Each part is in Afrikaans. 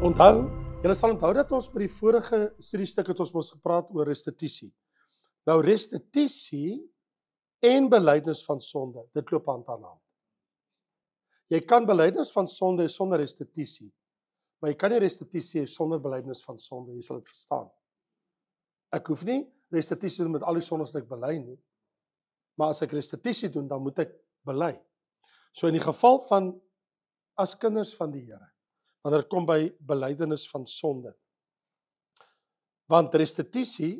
Onthou, julle sal onthou dat ons by die vorige studiestuk het ons mos gepraat oor restituisie. Nou restituisie en belydenis van sonde, dit loop hand aan hand. Jy kan belydenis van sonde hê sonder restituisie, maar jy kan nie restituisie hê sonder belydenis van sonde, jy sal dit verstaan. Ek hoef nie restituisie doen met al die sondes wat ek bely nie, maar as ek restituisie doen, dan moet ek bely. So in die geval van as kinders van die Here, wanneer dit kom by belydenis van sonde. Want restituisie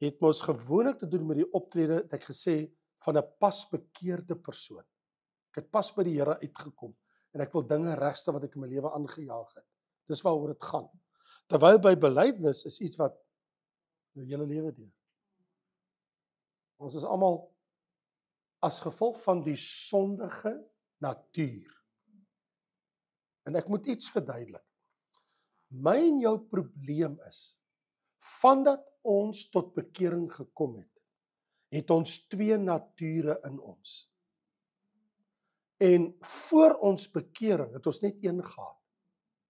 het mos gewoonlik te doen met die optrede, het ek gesê, van 'n pasbekeerde persoon. Ek het pas by die Here uitgekom en ek wil dinge regstel wat ek in my lewe aangejaag het. Dis waaroor dit gaan. Terwyl by belydenis is iets wat jou hele lewe deur. Ons is almal as gevolg van die sondige natuur. En ek moet iets verduidelik. My en jou probleem is, vandat ons tot bekering gekom het, het ons twee nature in ons. En voor ons bekering het ons net een gehad.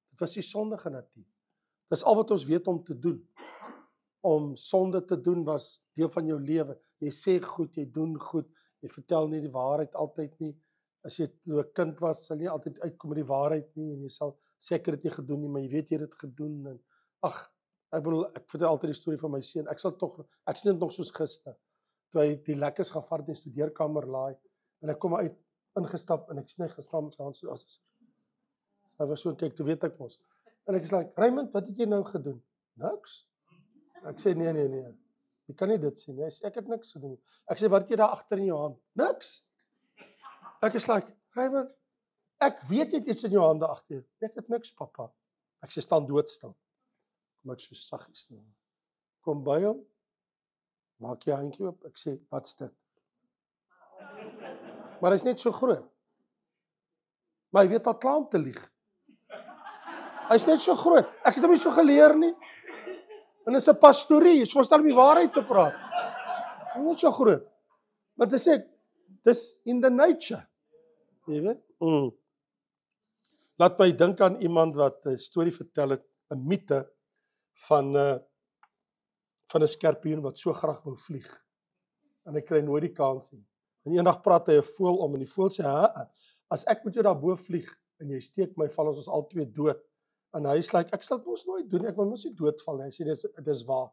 Dit was die sondige natuur. Dis al wat ons weet om te doen. Om sonde te doen was deel van jou lewe. Jy sê goed, jy doen goed, jy vertel nie die waarheid altyd nie. As jy 'n kind was, sal jy nie altyd uitkom met die waarheid nie en jy sal seker dit nie gedoen nie, maar jy weet jy het dit gedoen en ek bedoel, ek vertel altyd die storie van my seun. Ek sien dit nog soos gister. Toe hy die lekkers gaan vat in die studeerkamer laai en ek kom uit ingestap en ek sien hy gestaan met sy hand so as hy was so kyk, toe weet ek mos. En ek sê, Raymond, wat het jy nou gedoen? Niks. Ek sê nee. Jy kan nie dit sien nie. Hy sê ek het niks gedoen. Ek sê wat het jy daar agter in jou hand? Niks. Ek is Raymond, ek weet jy het iets in jou hande agter jou. Ek het niks, papa. Ek sê staan doodstil. Kom ek so saggies nou. Kom by hom. Maak jy handjie oop. Ek sê, wat's dit? Maar hy's net so groot. Maar hy weet al klaar om te lieg. Hy's net so groot. Ek het hom nie so geleer nie. En is 'n pastorie, jy verstaan om die waarheid te praat. Hy's net so groot. Maar dit sê dis in the nature. Jy weet? Laat my dink aan iemand wat 'n storie vertel het, 'n mite van 'n skorpioen wat so graag wil vlieg. En hy kry nooit die kans nie. En eendag praat hy 'n voël om en die voël sê, as ek met jou daarbo vlieg en jy steek my, val ons albei dood. En hy sê, ek sal dit mos nooit doen, ek wil mos nie doodval nie. Hy sê, dis waar.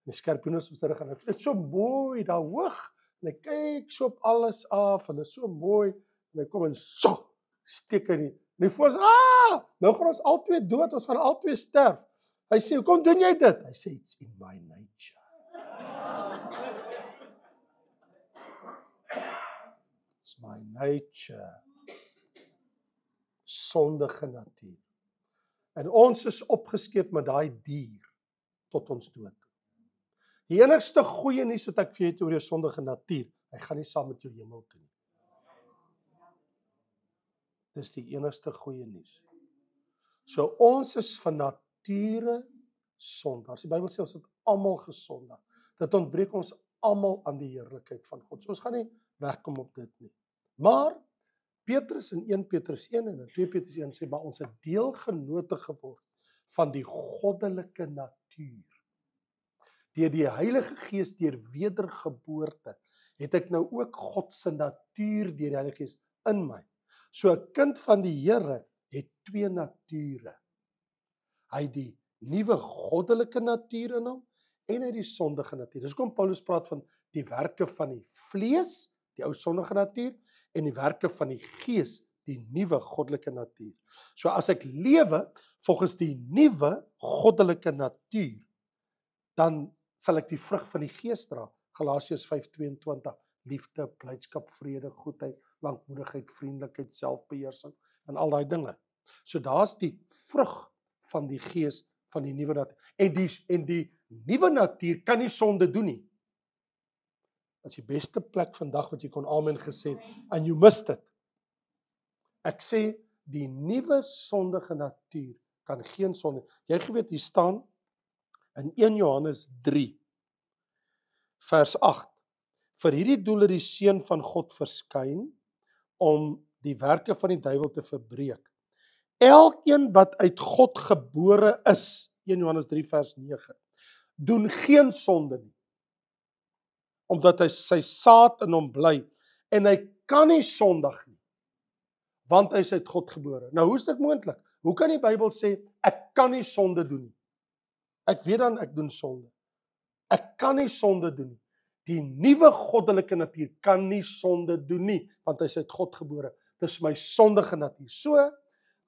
En die skorpioen is op sy rug en hy vlieg so mooi daar hoog. En hy kyk so op alles af en is so mooi. En hy kom en steek hy nie. En die voël sê, nou gaan ons albei dood, ons gaan albei sterf. Hy sê, hoekom doen jy dit? Hy sê, it's in my nature. It's my nature. Sondige natuur. En ons is opgeskep met daai dier tot ons dood. Die enigste goeie nuus wat ek vir jou het oor jou sondige natuur, hy gaan nie saam met jou hemel toe nie. Dis die enigste goeie nuus. So ons is van nature sondaars. Die Bybel sê ons het almal gesondig. Dit ontbreek ons almal aan die heerlikheid van God. So ons gaan nie wegkom op dit nie. Maar Petrus in 1 Petrus 1 en in 2 Petrus 1 sê, maar ons het deelgenote geword van die goddelike natuur. Deur die Heilige Gees, deur wedergeboorte, het ek nou ook God se natuur deur die Heilige Gees in my. So 'n kind van die Here het twee nature. Hy het die nuwe goddelike natuur in hom en hy het die sondige natuur. Dis hoekom Paulus praat van die werke van die vlees, die ou sondige natuur, en die werke van die Gees, die nuwe goddelike natuur. So as ek lewe volgens die nuwe goddelike natuur, dan sal ek die vrug van die Gees dra. Galasiërs 5:22, liefde, blydskap, vrede, goedheid, lankmoedigheid, vriendelikheid, selfbeheersing en al daai dinge. So daar's die vrug van die Gees van die nuwe natuur. En die nuwe natuur kan nie sonde doen nie. Dat is die beste plek vandag wat jy kon amen gesê het, and you missed it. Ek sê, die nuwe sondige natuur kan geen sonde. Jy geweet, hier staan in 1 Johannes 3, vers 8, vir hierdie doel het die Seun van God verskyn, om die werke van die duiwel te verbreek. elkeen wat uit God gebore is, 1 Johannes 3 vers 9, doen geen sonde nie, omdat hy sy saad in hom bly, en hy kan nie sondig nie, want hy is uit God gebore. Nou, hoe is dit moontlik? Hoe kan die Bybel sê, ek kan nie sonde doen nie? Ek weet dan, ek doen sonde. Ek kan nie sonde doen nie. Die nuwe goddelike natuur kan nie sonde doen nie, want hy is uit God gebore. Dit is my sondige natuur. So,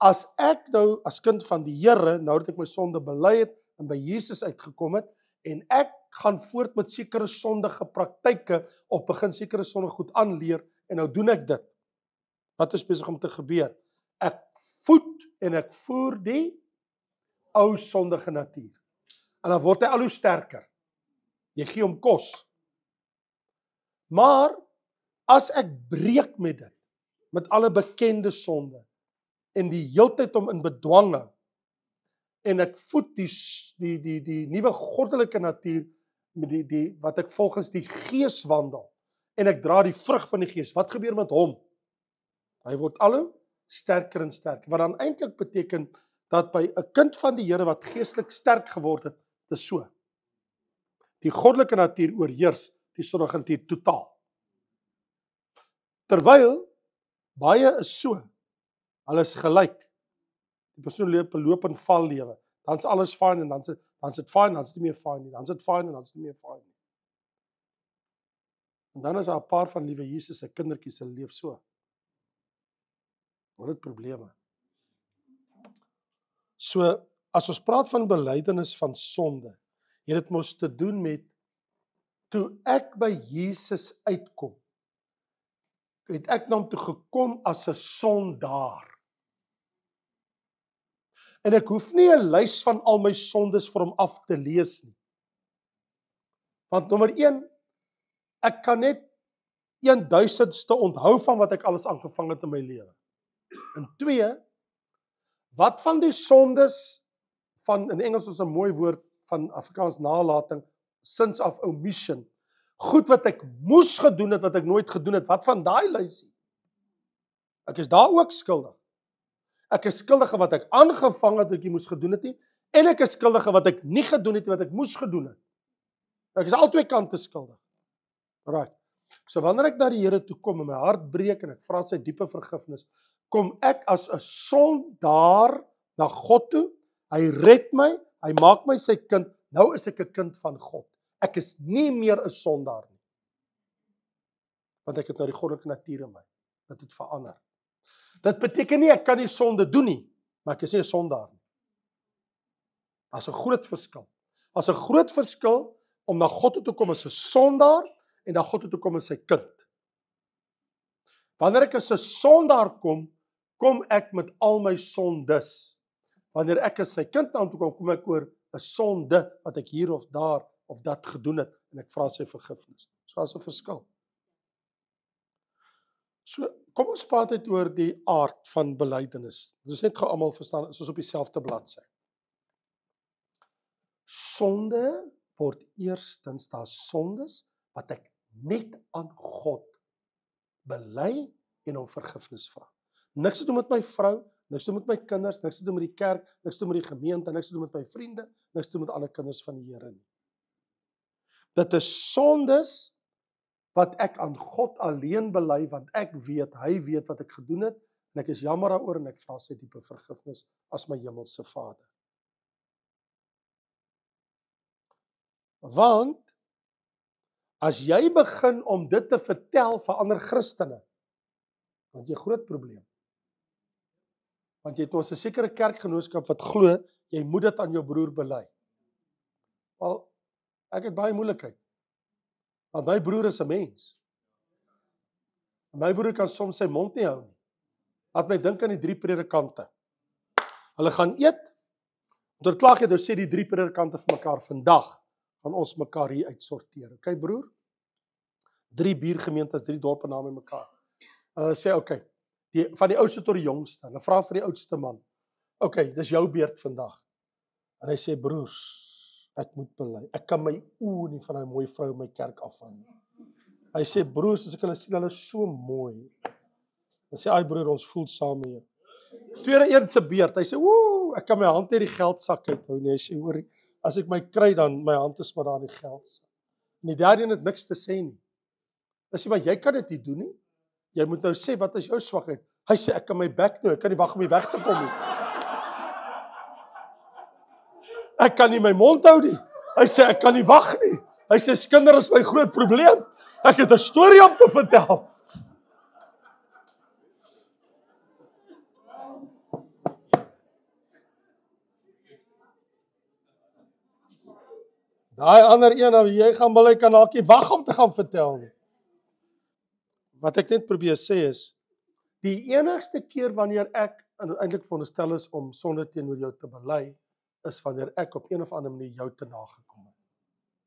as ek nou, as kind van die Here, nou dat ek my sonde bely het, en by Jesus uitgekom het, en ek gaan voort met sekere sondige praktyke, of begin sekere sondige goed aanleer, en nou doen ek dit. Wat is besig om te gebeur? Ek voed en ek voer die ou sondige natuur. En dan word hy al hoe sterker. Jy gee hom kos. Maar, as ek breek met dit, met alle bekende sonde, en die heeltyd hom in bedwang hou, en ek voed die nuwe goddelike natuur, met wat ek volgens die Gees wandel, en ek dra die vrug van die Gees, wat gebeur met hom? Hy word al hoe sterker en sterker, wat dan eintlik beteken, dat by 'n kind van die Here wat geestelik sterk geword het, dis so. Die goddelike natuur oorheers die sondige natuur totaal. Terwyl, baie is so, hulle is gelyk. Die persoon loop en val lewe. Dan is alles fyn en dan is dit fyn, dan is dit nie meer fyn nie. Dan is dit fyn en dan is dit nie meer fyn nie. En dan is daar 'n paar van liewe Jesus se kindertjies, hulle leef so. Wat het probleme? So, as ons praat van belydenis van sonde, het dit mos te doen met, toe ek by Jesus uitkom, het ek na hom toe gekom as 'n sondaar. En ek hoef nie 'n lys van al my sondes vir hom af te lees nie. Want nommer 1, ek kan net 1/1000ste onthou van wat ek alles aangevang het in my lewe. En 2, wat van die sondes van, in Engels is 'n mooi woord van Afrikaans nalating, sins of omission, goed wat ek moes gedoen het, wat ek nooit gedoen het, wat van daai lysie? Ek is daar ook skuldig. Ek is skuldige wat ek aangevang het, wat ek moes gedoen het nie, en ek is skuldige wat ek nie gedoen het, wat ek moes gedoen het. Ek is al twee kante skuldig. Right. So wanneer ek na die Here toe kom, en my hart breek, en ek vra sy diepe vergifnis, kom ek as 'n sondaar na God toe, hy red my, hy maak my sy kind, nou is ek 'n kind van God. Ek is nie meer 'n sondaar nie. Want ek het nou die goddelike natuur in my. Dit het verander. Dit beteken nie ek kan nie sonde doen nie, maar ek is nie 'n sondaar nie. Daar's 'n groot verskil. Daar's 'n groot verskil om na God toe te kom as 'n sondaar en na God toe te kom as sy kind. Wanneer ek as 'n sondaar kom, kom ek met al my sondes. Wanneer ek as sy kind na hom toe kom, kom ek oor 'n sonde wat ek hier of daar of dat gedoen het en ek vra sy vergifnis. So as 'n verskil. So, kom ons praat uit oor die aard van belydenis. Dit is net gou almal verstaan, is ons op dieselfde bladsy. Sonde word eerstens, daar sondes wat ek net aan God bely en hom vergifnis vra. Niks te doen met my vrou, niks te doen met my kinders, niks te doen met die kerk, niks te doen met die gemeente, niks te doen met my vriende, niks te doen met ander kinders van die Here nie. Dit is sondes wat ek aan God alleen bely, want ek weet, hy weet wat ek gedoen het, en ek is jammer daaroor en ek vra sy diepe vergifnis as my hemelse Vader. Want, as jy begin om dit te vertel vir ander Christene, dan het jy 'n groot probleem. Want jy het ons 'n sekere kerkgenootskap wat glo, jy moet dit aan jou broer bely. Wel, ek het baie moeilikheid. Want my broer is 'n mens. En my broer kan soms sy mond nie hou nie. Laat my dink aan die 3 predikante. Hulle gaan eet, tot klaar het, sê die 3 predikante vir mekaar, vandag gaan ons mekaar hier uitsorteer. Okay, broer? 3 buurgemeentes, 3 dorpe naby mekaar. En hulle sê, okay, van die oudste tot die jongste. Hulle vra vir die oudste man, okay, dis jou beurt vandag. En hy sê, broers, ek moet bely. Ek kan my oë nie van daai mooi vrou in my kerk afhang nie. Hy sê, broers, as ek hulle sien, hulle is so mooi. Dan sê, ai broer, ons voel saam met jou. Tweede een se beurt. Hy sê, "Woe, ek kan my hand uit die geldsak uithou nie." Hy sê, "Hoor, as ek my kry dan my hand is maar daar in die geldsak." En die derde een het niks te sê nie. Hy sê, "Maar jy kan dit nie doen nie. Jy moet nou sê wat is jou swakheid?" Hy sê, "Ek kan my bek nou, ek kan nie wag om hier weg te kom nie. Ek kan nie my mond hou nie." Hy sê, "Ek kan nie wag nie." Hy sê, "Kinders is my groot probleem. Ek het 'n storie om te vertel." Daai ander een, jy gaan wel kan dalk nie wag om te gaan vertel nie. Wat ek net probeer sê is, die enigste keer wanneer ek eintlik veronderstel is om sonde teenoor jou te bely, is wanneer ek op een of ander manier jou te nagekom het.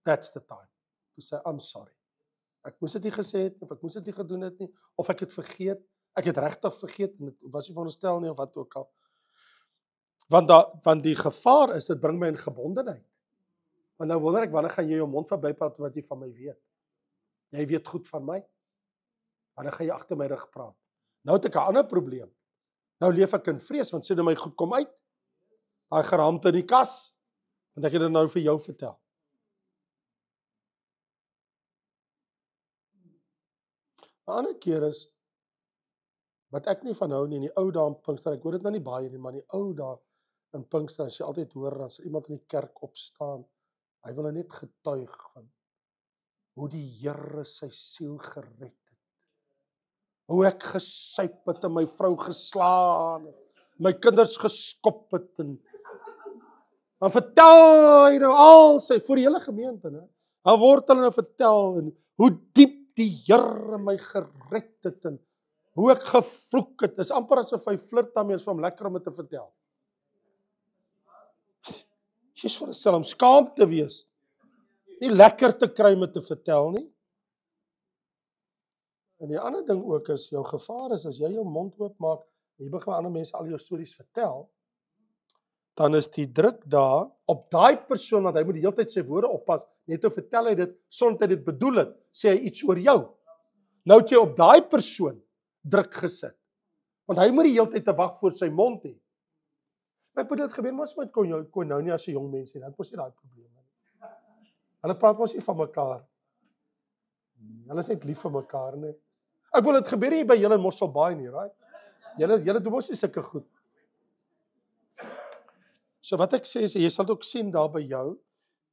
That's the time. To say, I'm sorry. Ek moes dit nie gesê het, of ek moes dit nie gedoen het nie, of ek het vergeet, ek het regtig vergeet, en dit was nie veronderstel nie, of wat ook al. Want die gevaar is, dit bring my in gebondenheid. Want nou wonder ek, wanneer gaan jy jou mond verbypraat wat jy van my weet? Jy weet goed van my. Wanneer gaan jy agter my rug praat? Nou het ek 'n ander probleem. Nou leef ek in vrees, want sê nou my goed kom uit. Daai geraamte in die kas, want ek het dit nou vir jou vertel. Een ander keer is, wat ek nie van hou nie, in die ou dae in Pinkster, ek hoor dit nou nie baie nie, maar in die ou dae in Pinkster, as jy altyd hoor, as iemand in die kerk opstaan, hy wil net getuig van hoe die Here sy siel gered het. Hoe ek gesuip het en my vrou geslaan het, my kinders geskop het, en dan vertel hy nou al sy, voor die hele gemeente, ne? Dan word hulle nou vertel, en hoe diep die Here my gered het, en hoe ek gevloek het, is amper asof hy flirt daarmee, is vir hom lekker om dit te vertel. Jy's veronderstel om skaam te wees, nie lekker te kry met te vertel nie. En die ander ding ook is, jou gevaar is, as jy jou mond oopmaak, en jy begin ander mense al jou stories vertel, dan is die druk daar, op daai persoon, want hy moet die hele tyd sy woorde oppas, net te vertel hy dit, sonder hy dit bedoel het, sê hy iets oor jou. Nou het jy op daai persoon druk gesit, want hy moet die hele tyd te wag voor sy mond hê. Ek bedoel, dit gebeur mos met Koinonia as 'n jong mens, en dan mos nie daai probleme nie. Hulle praat mos nie van mekaar. Hulle is net lief vir mekaar, nie. Ek bedoel, dit gebeur nie by julle in Mosselbaai nie, right? Julle doen mos nie sulke goed. So wat ek sê is, jy sal ook sien daar by jou,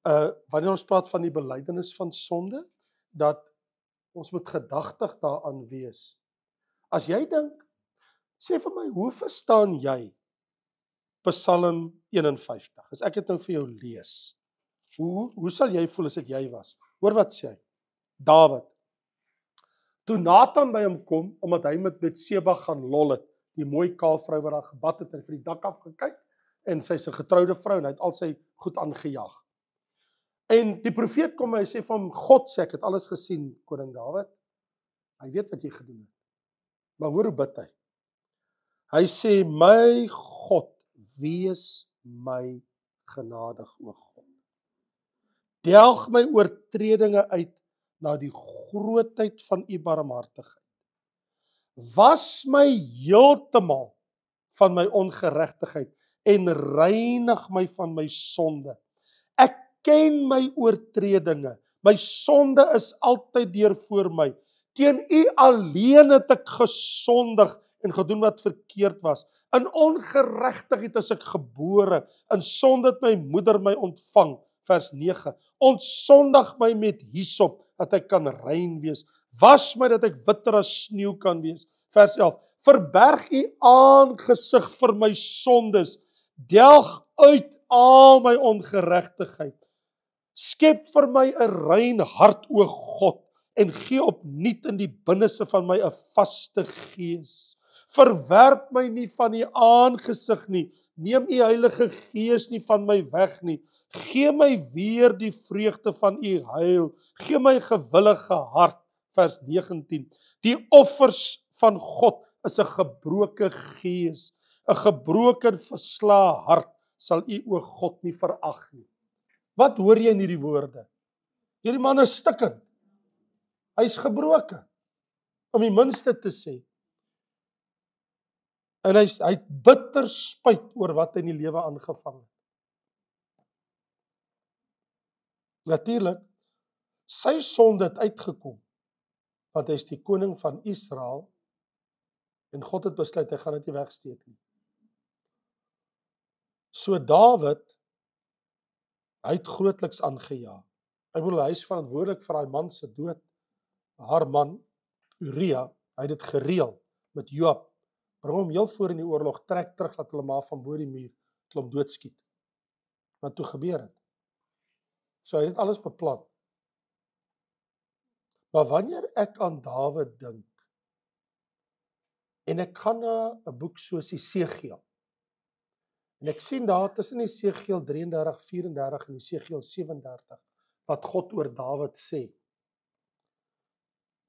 wanneer ons praat van die belydenis van sonde, dat ons moet gedagtig daaraan wees. As jy dink, sê vir my, hoe verstaan jy Psalm 51? As ek dit nou vir jou lees, hoe sal jy voel as dit jy was? Hoor wat sê hy? Dawid. Toe Nathan by hom kom, omdat hy met Betseba gaan lol het, die mooi kaal vrou wat daar gebad het en vir die dak af gekyk, en sy's 'n getroude vrou, en hy het al sy goed aangejaag. En die profeet kom en hy sê vir hom, God sê, ek het alles gesien, koning Dawid. Hy weet wat jy gedoen het. Maar hoor hoe bid hy. Hy sê, my God, wees my genadig, o God. Delg my oortredinge uit na die grootheid van u barmhartigheid. Was my heeltemal van my ongeregtigheid en reinig my van my sonde. Ek ken my oortredinge. My sonde is altyd deur voor my. Teen u alleen het ek gesondig en gedoen wat verkeerd was. In ongeregtigheid is ek gebore, in sonde het my moeder my ontvang. Vers 9. Ontsondig my met hyssop, dat ek kan rein wees. Was my dat ek witter as sneeu kan wees. Vers 11. Verberg u aangesig vir my sondes. Delg uit al my ongeregtigheid. Skep vir my 'n rein hart, o God, en gee opnuut in die binneste van my 'n vaste gees. Verwerp my nie van u aangesig nie. Neem u Heilige Gees nie van my weg nie. Gee my weer die vreugde van u heil. Gee my gewillige hart. Vers 19. Die offers van God is 'n gebroke gees. 'n gebroken verslae hart sal u, o God, nie verag nie. Wat hoor jy in hierdie woorde? Hierdie man is stikkend. Hy's gebroken. Om die minste te sê. En hy het bitter spyt oor wat hy in die lewe aangevang het. Natuurlik, sy sonde het uitgekom, want hy is die koning van Israel, en God het besluit, hy gaan dit nie wegsteek nie. So Dawid, hy het grootliks aangejaag. Hy bedoel, hy is verantwoordelik vir daai man se dood. Haar man, Uria, hy het dit gereël met Joab. Bring hom heel voor in die oorlog, trek terug, laat hulle maar van bo die muur, hulle hom doodskiet. Wat toe gebeur het. So hy het dit alles beplan. Maar wanneer ek aan Dawid dink, en ek gaan na 'n boek soos Esegiel, en ek sien daar tussen Esegiel 33, 34 en Esegiel 37, wat God oor Dawid sê.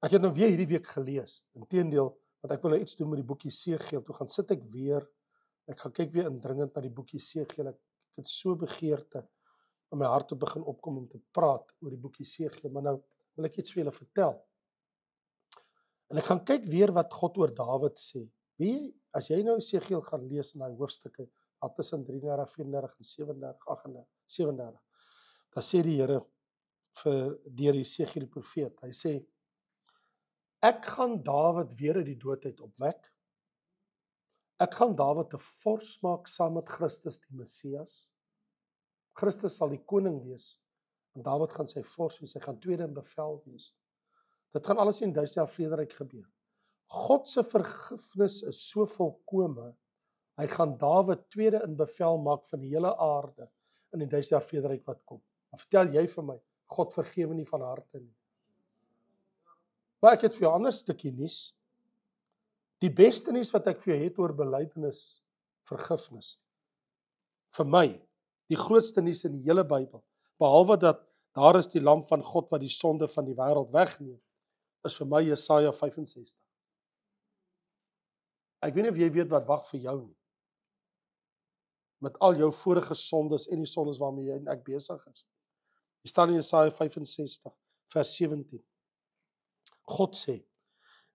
Ek het nou weer hierdie week gelees, inteendeel, want ek wil nou iets doen met die boek Esegiel, toe gaan sit ek weer, ek gaan kyk weer indringend na die boek Esegiel, ek het so begeerte, in my hart te begin opkom om te praat oor die boek Esegiel, maar nou wil ek iets vir julle vertel. En ek gaan kyk weer wat God oor Dawid sê. Wie, as jy nou Esegiel gaan lees in daai hoofstukke, al tussen 33, 34 en 37, 38, 37, dan sê die Here deur Esegiel die profeet, hy sê, ek gaan Dawid weer uit die dood uit opwek. Ek gaan Dawid 'n vors maak saam met Christus die Messias. Christus sal die koning wees, en Dawid gaan sy vors wees, hy gaan tweede in bevel wees. Dit gaan alles in 1000 jaar vrederyk gebeur. God se vergifnis is so volkome, hy gaan Dawid tweede in bevel maak van die hele aarde, in die 1000 jaar vrederyk wat kom. Dan vertel jy vir my, God vergewe nie van harte nie. Maar ek het vir jou 'n ander stukkie nuus. Die beste nuus wat ek vir jou het oor belydenis, vergifnis. Vir my, die grootste nuus in die hele Bybel, behalwe dat daar is die lam van God wat die sonde van die wêreld wegneem, is vir my Jesaja 65. Ek weet nie of jy weet wat wag vir jou nie. Met al jou vorige sondes en die sondes waarmee jy en ek besig is. Hier staan in Jesaja 65, vers 17. God sê,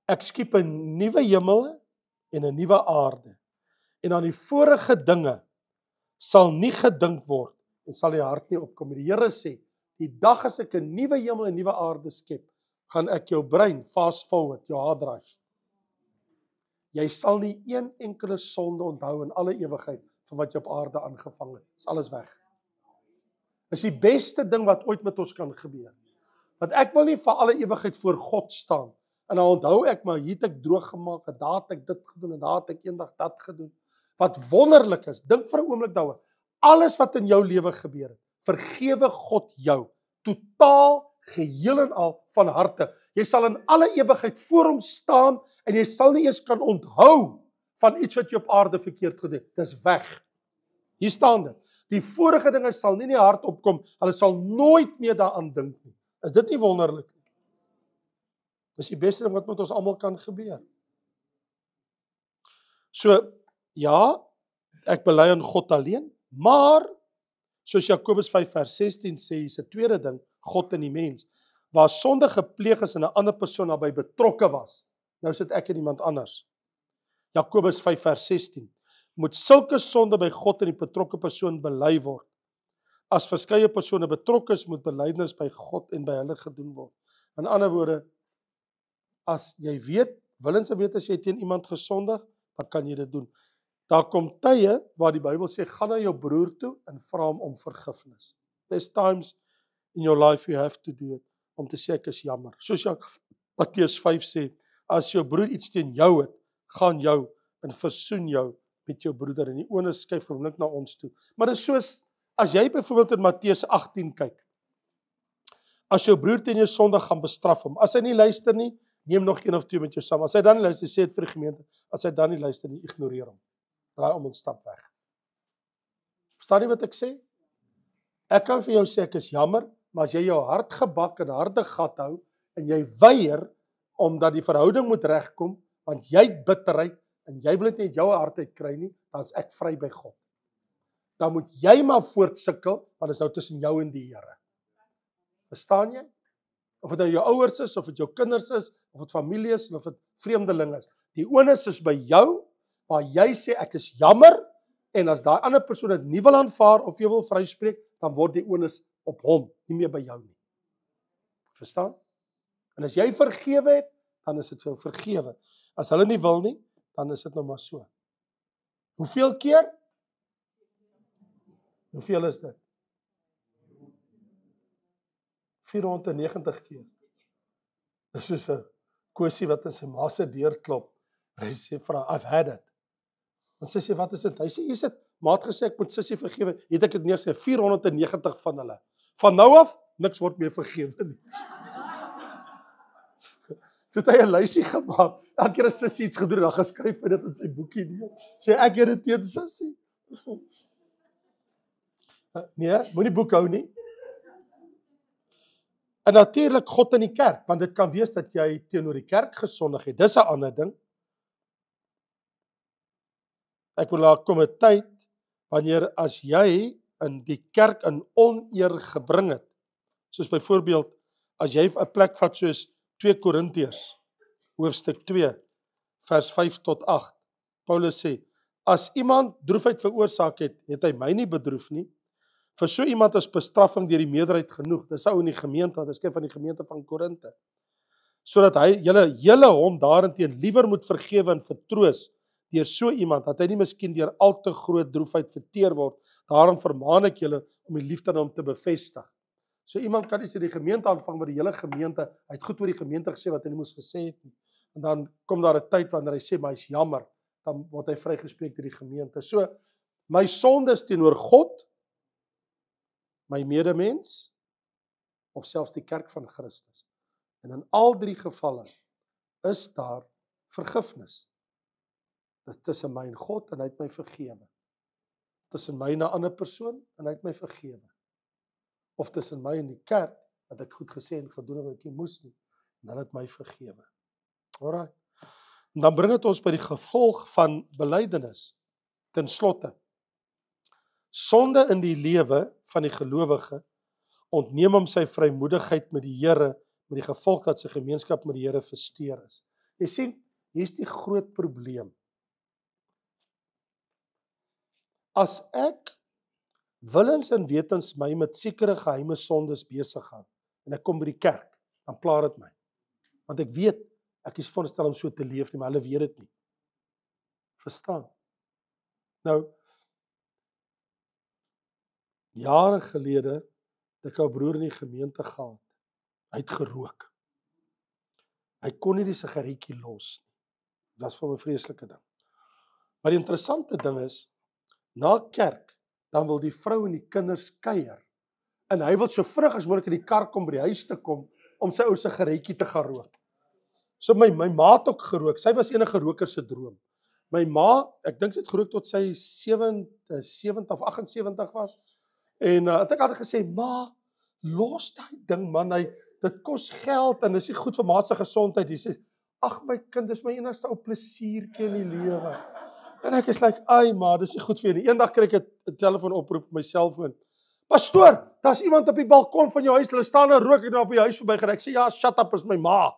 ek skiep 'n nuwe hemel en 'n nuwe aarde, en aan die vorige dinge sal nie gedink word, en sal die hart nie opkom. Die Here sê, die dag as ek 'n nuwe hemel en 'n nuwe aarde skep, gaan ek jou brein fast forward, jou hard drive. Jy sal nie een enkele sonde onthou in alle ewigheid van wat jy op aarde aangevang het. Is alles weg. Dis die beste ding wat ooit met ons kan gebeur. Want ek wil nie vir alle ewigheid voor God staan, en dan onthou ek, maar hier het ek droog gemaak, en daar het ek dit gedoen, en daar het ek eendag dat gedoen. Wat wonderlik is, dink vir 'n oomblik daaroor, alles wat in jou lewe gebeur het, vergewe God jou, totaal, geheel en al, van harte. Jy sal in alle ewigheid voor hom staan, en jy sal nie eers kan onthou van iets wat jy op aarde verkeerd gedoen het. Dis weg. Hier staan dit. Die vorige dinge sal nie in die hart opkom, hulle sal nooit meer daaraan dink nie. Is dit nie wonderlik nie? Dis die beste ding wat met ons almal kan gebeur. So, ja, ek bely aan God alleen, maar, soos Jakobus 5 vers 16 sê, is 'n tweede ding, God en die mens, waar sonde gepleeg is en 'n ander persoon daarbey betrokke was. Nou sit ek en iemand anders. Jakobus 5 vers 16. Moet sulke sonde by God en die betrokke persoon bely word. As verskeie persone betrokke is, moet belydenis by God en by hulle gedoen word. In ander woorde, as jy weet, willens en weet as jy teen iemand gesondig, dan kan jy dit doen. Daar kom tye waar die Bybel sê, gaan na jou broer toe en vra hom om vergifnis. There's times in your life you have to do it, om te sê ek is jammer. Soos Matteus 5 sê, as jou broer iets teen jou het, gaan jou en versoen jou met jou broeder, en die oë skuif gewoonlik na ons toe. Maar dit is soos, as jy byvoorbeeld in Matteus 18 kyk, as jou broer teen jou sondig gaan bestraf hom, as hy nie luister nie, neem nog 1 of 2 met jou saam, as hy dan nie luister, sê dit vir die gemeente, as hy dan nie luister nie, ignoreer hom, draai om en stap weg. Verstaan jy wat ek sê? Ek kan vir jou sê, ek is jammer, maar as jy jou hart gebak en harde gat hou, en jy weier, omdat die verhouding moet regkom, want jy het bitterheid, en jy wil dit nie uit jou hart uit kry nie, dan is ek vry by God. Dan moet jy maar voortsikkel, want dit is nou tussen jou en die Here. Verstaan jy? Of dit nou jou ouers is, of dit jou kinders is, of dit familie is, of dit vreemdeling is. Die onus is by jou, waar jy sê ek is jammer en as daai ander persoon dit nie wil aanvaar of jy wil vryspreek, dan word die onus op hom, nie meer by jou nie. Verstaan? En as jy vergewe het, dan is dit vir jou vergewe. As hulle nie wil nie, dan is dit nou maar so. Hoeveel keer? Hoeveel is dit? 490 keer. Dis soos 'n Kosie wat in sy ma se deur klop. Hy sê vir haar, I've had it. En sy sê, wat is dit? Hy sê, is dit? Maat gesê, ek moet sussie vergewe. Het ek dit neergesê, 490 van hulle. Van nou af, niks word meer vergewe nie. Toe het hy 'n lysie gemaak. Elke keer as sussie iets gedoen, dan geskryf hy dit in sy boekie neer. Sê, ek het dit teen sussie. Nee, moenie boek hou nie. En natuurlik God in die kerk, want dit kan wees dat jy teenoor die kerk gesondig het. Dis 'n ander ding. Ek wil daar kom 'n tyd, wanneer as jy in die kerk in oneer gebring het, soos byvoorbeeld, as jy 'n plek vat soos 2 Korintiërs, hoofstuk 2, vers 5 tot 8, Paulus sê, as iemand droefheid veroorsaak het, het hy my nie bedroef nie, vir so iemand is bestraffing deur die meerderheid genoeg, dis ou in die gemeente, want hy skryf van die gemeente van Korinte, sodat hy julle hom daarenteen liewer moet vergewe en vertroos, deur so iemand, dat hy nie miskien deur al te groot droefheid verteer word, daarom vermaan ek julle om die liefde aan hom te bevestig. So iemand kan iets in die gemeente aanvang, maar die hele gemeente, hy het goed oor die gemeente gesê wat hy nie moes gesê het nie, en dan kom daar 'n tyd wanneer hy sê, maar hy is jammer, dan word hy vrygespreek deur die gemeente. So, my sonde is teenoor God, my medemens, of selfs die kerk van Christus. En in al 3 gevalle is daar vergifnis. Dit is tussen my en God en hy het my vergewe. Tussen my en 'n ander persoon en hy het my vergewe. Of tussen my en die kerk, dat ek goed gesê en gedoen het wat ek nie moes nie, en hulle het my vergewe. Alraai. En dan bring dit ons by die gevolg van belydenis. Ten slotte, sonde in die lewe van die gelowige ontneem hom sy vrymoedigheid met die Here, met die gevolg dat sy gemeenskap met die Here versteur is. Jy sien, hier is die groot probleem. As ek willens en wetens my met sekere geheime sondes besig gaan, en ek kom by die kerk, dan pla dit my. Want ek weet, ek is veronderstel om so te leef nie, maar hulle weet dit nie. Verstaan? Nou, jare gelede, het ek 'n broer in die gemeente gehad. Hy het gerook. Hy kon nie die sigaretjie los nie. Dit was vir my 'n vreeslike ding. Maar die interessante ding is, na kerk, dan wil die vrou en die kinders kuier. En hy wil so vinnig as moontlik in die kar kom by die huis te kom, om sy ou sigaretjie te gaan rook. So my ma het ook gerook. Sy was enige roker se droom. My ma, ek dink sy het gerook tot sy 70 of 78 was. En het ek altyd gesê, ma, los daai ding man, dit kos geld en dis nie goed vir ma se gesondheid. Hy sê, ag my kind, dis my enigste ou plesiertjie in die lewe. En ek is like, ai ma, dis nie goed vir jou nie. Eendag kry ek 'n telefoonoproep op my selfoon. Pastoor, daar's iemand op die balkon van jou huis, hulle staan en rook en daar op die huis verbygery. Ek sê, ja, shut up, is my ma.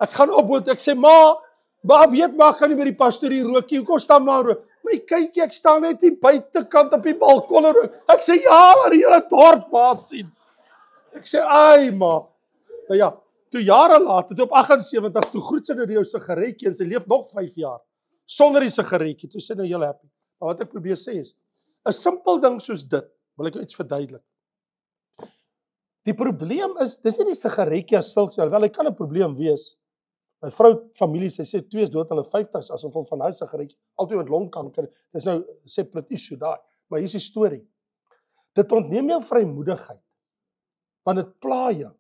Ek gaan opboot, ek sê, ma, weet maar, kan nie by die pastoor hier rookie, hoekom staan maar rook? My kykie, ek staan net hier buitekant op die balkon en rook. Ek sê, ja, maar die hele dorp maar sien. Ek sê, ai ma. Nou ja, toe jare later, toe op 78, toe groet sy nou die ou sigaretjie en sy leef nog 5 jaar, sonder die sigaretjie, toe sê nou heel happy. Maar wat ek probeer sê is, 'n simpel ding soos dit, wil ek iets verduidelik. Die probleem is, dis nie die sigaretjie as sulks, wel, hy kan 'n probleem wees. My vrou, familie, sy sê 2 is dood, hulle 50's, asof hulle van hy sigaretjie, altyd met longkanker, dis nou separate issue daai, maar hier is die storie. Dit ontneem jou vrymoedigheid, want dit pla jou.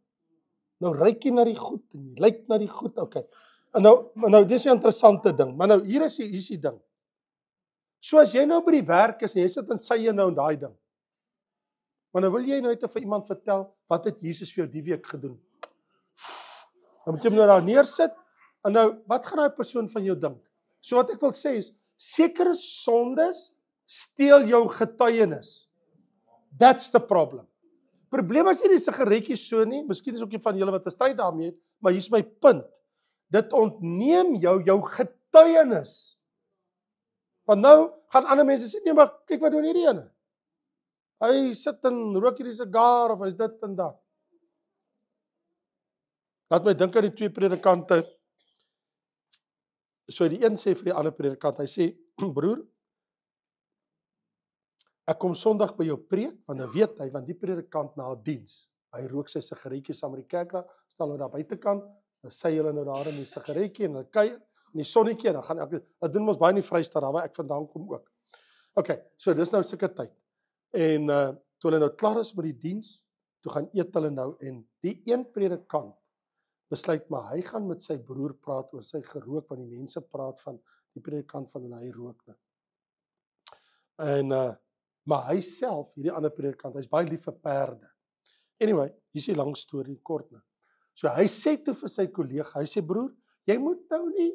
Nou ryk jy na die goed, en jy lyk na die goed, okay. En nou, dis 'n interessante ding, maar nou, hier is die ding. So as jy nou by die werk is, en jy sit in sye nou in daai ding, maar nou wil jy nou net vir iemand vertel, wat het Jesus vir jou die week gedoen? Dan moet jy hom nou daar neersit, en nou, wat gaan daai persoon van jou dink? So wat ek wil sê is, sekere sondes steel jou getuienis. That's the problem. Probleem is nie die sigaretjies so nie, miskien is ook nie van julle wat 'n stryd daarmee het, maar hier's my punt. dit ontneem jou getuienis. Want nou gaan ander mense sê, nee, maar kyk wat doen hierdie ene. Hy sit en rook hierdie sigaar, of hy's dit en dat. Laat my dink aan die twee predikante. So die een sê vir die ander predikant, hy sê, broer, ek kom Sondag by jou preek, want dan weet hy, want die predikant na 'n diens, hy rook sy sigaretjie saam met die kerk, stel nou daar buitekant, dan sy hulle nou daar in die sigaretjie, en hulle kuier, in die sonnetjie, en dan gaan elke, dat doen ons baie in die Vrystaat, daar waar ek vandaan kom ook. Ok, so dis nou sulke tyd. En toe hulle nou klaar is met die diens, toe gaan eet hulle nou, en die een predikant besluit, maar hy gaan met sy broer praat oor sy gerook, want die mense praat van die predikant van hy rook nou. En, maar hy self, hierdie ander predikant, hy's baie lief vir perde. Anyway, hier is die lang storie, kort nou. So hy sê toe vir sy kollega, hy sê, broer, jy moet nou nie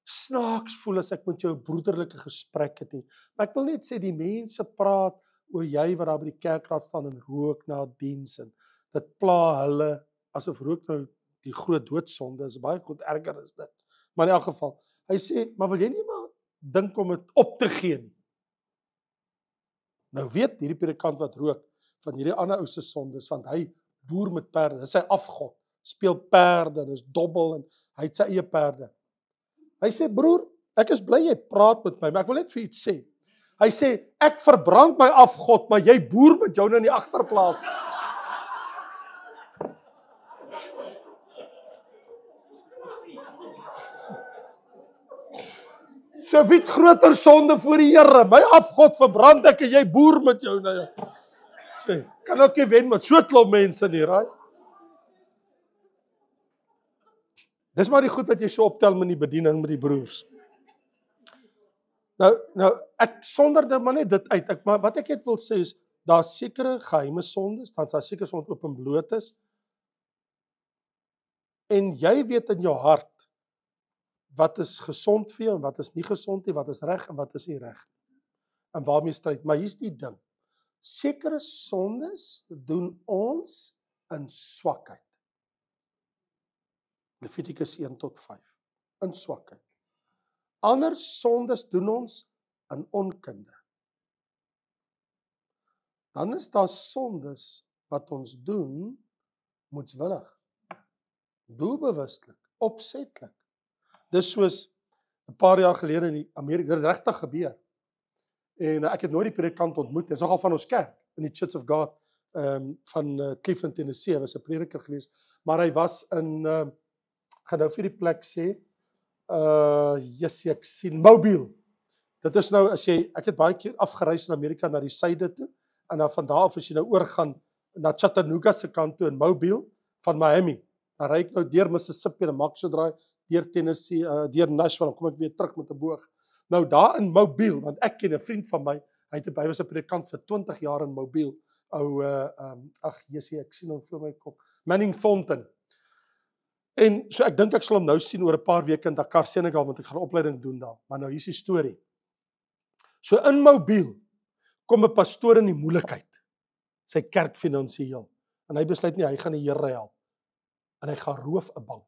snaaks voel as ek met jou broederlike gesprek het nie. Maar ek wil net sê, die mense praat oor jy wat daar by die kerkraad staan en rook na diens, en dit pla hulle, asof rook nou die groot doodsonde is, baie goed erger is dit. Maar in elk geval, hy sê, maar wil jy nie maar dink om dit op te gee nie? Nou weet hierdie predikant wat rook, van hierdie ander ou se sondes, want hy boer met perde, dis sy afgod, speel perde, en is dobbel, en hy het sy eie perde. Hy sê, broer, ek is bly jy praat met my, maar ek wil net vir iets sê. Hy sê, ek verbrand my afgod, maar jy boer met jou nou in die agterplaas. So wie het groter sonde voor die Here? My afgod verbrand ek en jy boer met jou nou. Sê, kan ook nie wen met so klomp mense nie, right? Dis maar die goed wat jy so optel met die bediening met die broers. Nou ek sonder dit maar net dit uit. Maar wat ek net wil sê is, daar sekere geheime sondes, dan daar sekere sondes oop en bloot is. En jy weet in jou hart wat is gesond vir jou en wat is nie gesond nie, wat is reg en wat is nie reg. En waarmee stryd. Maar hier's die ding. Sekere sondes doen ons in swakheid. Levitikus 1-5. In swakheid. Ander sondes doen ons in onkunde. Dan is daar sondes wat ons doen moedswillig, doelbewustelik, opsetlik. Dis soos 'n paar jaar gelede in Amerika, dit regtig gebeur. En ek het nooit die predikant ontmoet, dis nogal van ons kerk, in die Church of God, van Cleveland, Tennessee, hy was 'n prediker geweest, maar hy was in, gaan nou vir die plek sê, ek sien, Mobile. Dit is nou, ek het baie keer afgereis in Amerika na die suide toe, en dan van daar af as jy nou oorgaan na Chattanooga se kant toe in Mobile, van Miami, dan ry ek nou deur Mississippi, en maak so draai, deur Tennessee, deur Nashville, dan kom ek weer terug met 'n boog. Nou daar in Mobile, want ek ken 'n vriend van my, hy was 'n predikant vir 20 jaar in Mobile, ek sien hom voor my kop, Manning Thornton. En so ek dink ek sal hom nou sien oor 'n paar weke in Dakar, Senegal, want ek gaan 'n opleiding doen daar. Maar nou hier's die storie. So in Mobile kom 'n pastoor in die moeilikheid, sy kerk finansiëel, en hy besluit nie, hy gaan die Here help, en hy gaan roof 'n bank.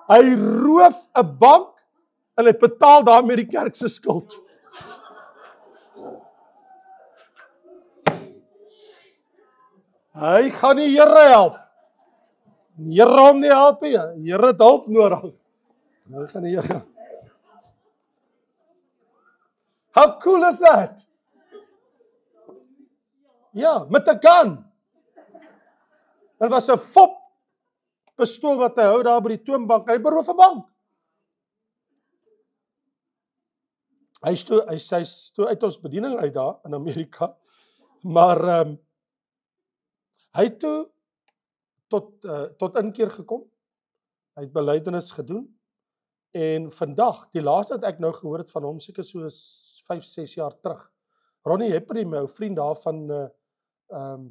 Hy roof 'n bank, en hy betaal daarmee die kerk se skuld. Hy gaan die Here help. Die Here hom nie help nie. Die Here het hulp nodig. Hy gaan die Here. How cool is that? Ja, met 'n gun. Dit was 'n fop pistool wat hy hou daar by die toonbank. Hy beroof 'n bank. Hy stoot uit ons bediening uit daar in Amerika. Maar hy het toe tot inkeer gekom. Hy het belydenis gedoen. En vandag, die laaste wat ek nou gehoor het van hom, seker so 5-6 jaar terug. Ronnie Heppery, my ou vriend daar van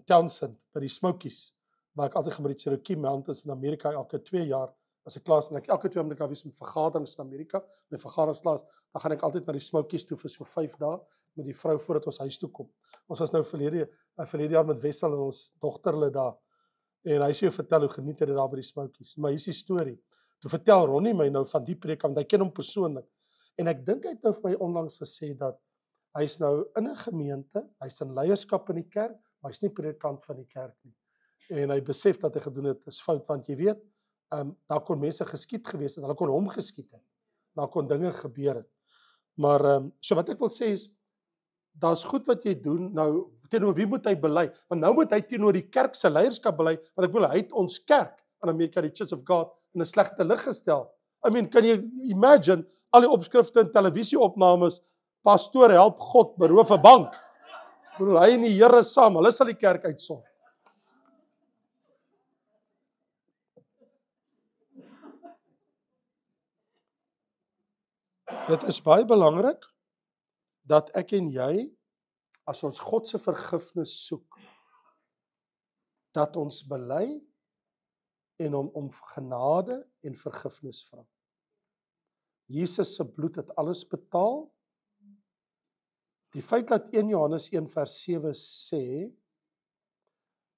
Townsend, by die Smokies, waar ek altyd gaan by die Cherokee Mountains in Amerika elke 2 jaar, as ek klaar is, en ek elke 2 jaar moet ek wees met vergaderings in Amerika, my vergaderingsklaas, dan gaan ek altyd na die Smokies toe vir so 5 dae, met die vrou voordat ons huis toe kom. Ons was nou verlede jaar met Wessel en ons dogter hulle daar. En hy sê vertel hoe geniet hy dit daar by die smokies. Maar hier is die storie. Toe vertel Ronnie my nou van die preek, want hy ken hom persoonlik. En ek dink hy het nou vir my onlangs gesê dat hy's nou in 'n gemeente, hy's in leierskap in die kerk, maar hy's nie predikant van die kerk nie. En hy besef dat hy gedoen het is fout, want jy weet, daar kon mense geskiet gewees het, hulle kon hom geskiet het. Daar kon dinge gebeur het. Maar so wat ek wil sê is, daar's goed wat jy doen, nou teenoor wie moet hy bely? Want nou moet hy teenoor die kerk se leierskap bely, want ek wil hy het ons kerk in Amerika, die Church of God, in 'n slegte lig gestel. I mean, kan jy imagine al die opskrifte in televisieopnames, pastoor help God beroof 'n bank. Ek bedoel, hy en die Here saam, hulle sal die kerk uitsort. Dit is baie belangrik dat ek en jy, as ons God se vergifnis soek, dat ons bely en hom om genade en vergifnis vra. Jesus se bloed het alles betaal. Die feit dat 1 Johannes 1 vers 7 sê,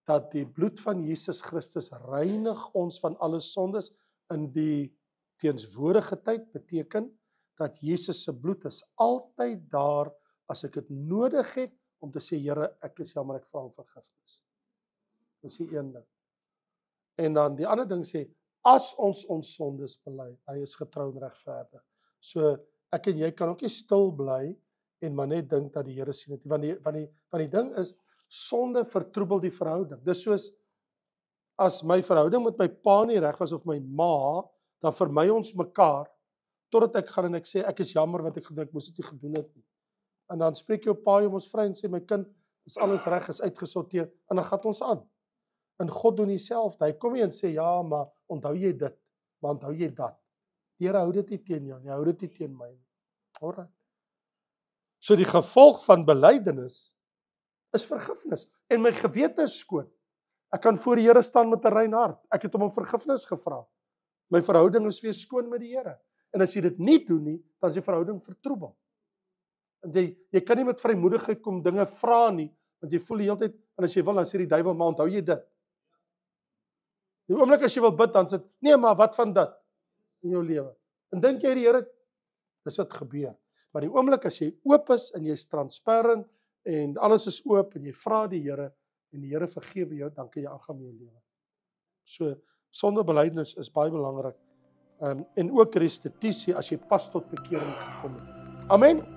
dat die bloed van Jesus Christus reinig ons van alle sondes in die teenswoordige tyd, beteken dat Jesus se bloed is altyd daar as ek dit nodig het om te sê, Here, ek is jammer, ek vra om vergifnis. Dis die een ding. En dan die ander ding sê, as ons sondes bely, hy is getrou en regverdig. So ek en jy kan ook nie stil bly en maar net dink dat die Here sien dit. Want die ding is, sonde vertroebel die verhouding. Dis soos, as my verhouding met my pa nie reg was of my ma, dan vermy ons mekaar, totdat ek gaan en ek sê, ek is jammer wat ek gedoen, ek moes dit nie gedoen het nie. En dan spreek jou pa om ons vry en sê, my kind, is alles reg, is uitgesorteer, en dan gaan ons aan. En God doen dieselfde. Hy kom nie en sê, ja, maar onthou jy dit, maar onthou jy dat. Die Here hou dit nie teen jou, hy hou dit nie teen my nie. Alright. So die gevolg van belydenis is vergifnis. En my gewete is skoon. Ek kan voor die Here staan met 'n rein hart. Ek het hom om vergifnis gevra. My verhouding is weer skoon met die Here. En as jy dit nie doen nie, dan is die verhouding vertroebel. En jy kan nie met vrymoedigheid kom dinge vra nie, want jy voel die hele tyd, en as jy wil, dan sê die duiwel, maar onthou jy dit. Die oomblik as jy wil bid, dan sê, nee, maar wat van dit in jou lewe? En dink jy die Here, dis wat gebeur. Maar die oomblik as jy oop is, en jy is transparant, en alles is oop, en jy vra die Here, en die Here vergewe jou, dan kan jy aangaan met jou lewe. So, sondebelydenis is baie belangrik. En ook restituisie as jy pas tot bekering gekom het. Amen.